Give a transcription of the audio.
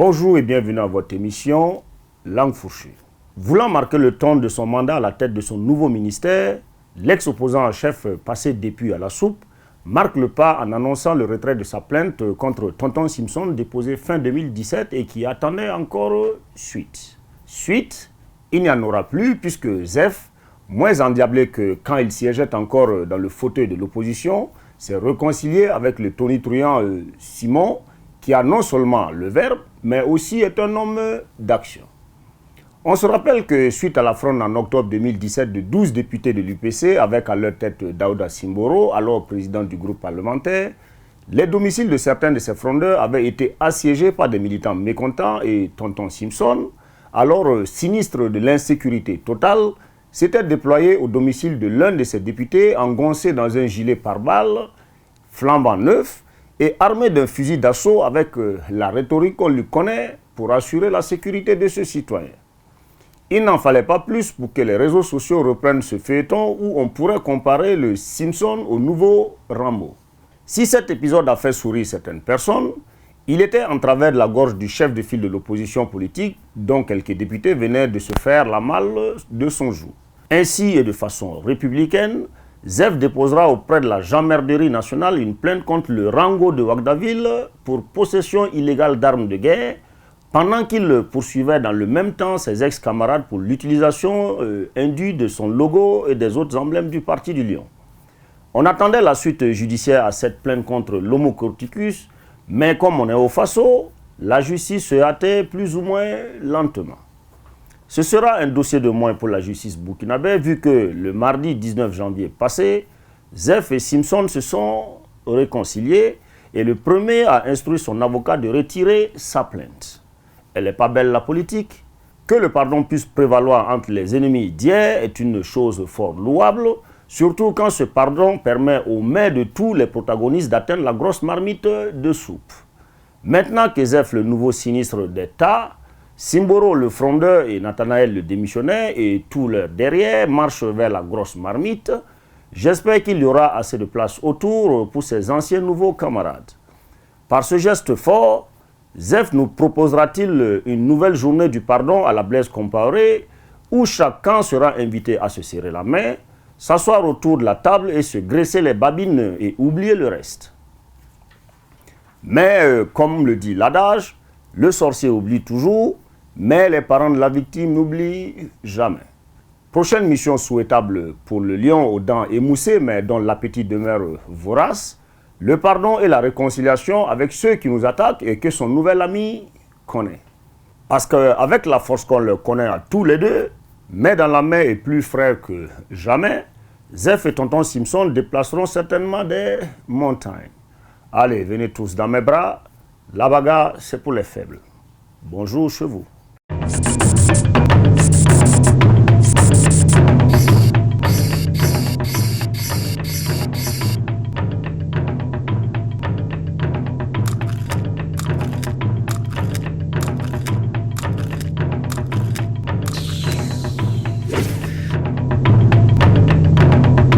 Bonjour et bienvenue à votre émission Langue fourchue. Voulant marquer le temps de son mandat à la tête de son nouveau ministère, l'ex-opposant en chef passé depuis à la soupe marque le pas en annonçant le retrait de sa plainte contre Tonton Simpson déposée fin 2017 et qui attendait encore suite. Suite, il n'y en aura plus puisque Zef, moins endiablé que quand il siégeait encore dans le fauteuil de l'opposition, s'est réconcilié avec le tonitruant Simon qui a non seulement le verbe mais aussi est un homme d'action. On se rappelle que suite à la fronde en octobre 2017 de 12 députés de l'UPC, avec à leur tête Daouda Simboro, alors président du groupe parlementaire, les domiciles de certains de ces frondeurs avaient été assiégés par des militants mécontents et Tonton Simpson, alors sinistre de l'insécurité totale, s'était déployé au domicile de l'un de ces députés, engoncé dans un gilet pare-balles, flambant neuf, et armé d'un fusil d'assaut avec la rhétorique qu'on lui connaît pour assurer la sécurité de ce citoyen. Il n'en fallait pas plus pour que les réseaux sociaux reprennent ce feuilleton où on pourrait comparer le Simpson au nouveau Rambo. Si cet épisode a fait sourire certaines personnes, il était en travers de la gorge du chef de file de l'opposition politique, dont quelques députés venaient de se faire la malle de son joug. Ainsi et de façon républicaine, Zef déposera auprès de la gendarmerie nationale une plainte contre le Rango de Ouagdaville pour possession illégale d'armes de guerre, pendant qu'il poursuivait dans le même temps ses ex-camarades pour l'utilisation indue de son logo et des autres emblèmes du Parti du Lion. On attendait la suite judiciaire à cette plainte contre l'Homo Corticus, mais comme on est au Faso, la justice se hâtait plus ou moins lentement. Ce sera un dossier de moins pour la justice burkinabé, vu que le mardi 19 janvier passé, Zef et Simpson se sont réconciliés et le premier a instruit son avocat de retirer sa plainte. Elle n'est pas belle la politique. Que le pardon puisse prévaloir entre les ennemis d'hier est une chose fort louable, surtout quand ce pardon permet aux mains de tous les protagonistes d'atteindre la grosse marmite de soupe. Maintenant que Zef, le nouveau sinistre d'État, Simboro le frondeur et Nathanaël le démissionnaire et tout leur derrière marchent vers la grosse marmite, j'espère qu'il y aura assez de place autour pour ses anciens nouveaux camarades. Par ce geste fort, Zef nous proposera-t-il une nouvelle journée du pardon à la Blaise Compaoré où chacun sera invité à se serrer la main, s'asseoir autour de la table et se graisser les babines et oublier le reste. Mais comme le dit l'adage, le sorcier oublie toujours, mais les parents de la victime n'oublient jamais. Prochaine mission souhaitable pour le lion aux dents émoussées mais dont l'appétit demeure vorace, le pardon et la réconciliation avec ceux qui nous attaquent et que son nouvel ami connaît. Parce qu'avec la force qu'on leur connaît à tous les deux, mais dans la main et plus frais que jamais, Zef et Tonton Simpson déplaceront certainement des montagnes. Allez, venez tous dans mes bras, la bagarre c'est pour les faibles. Bonjour chez vous.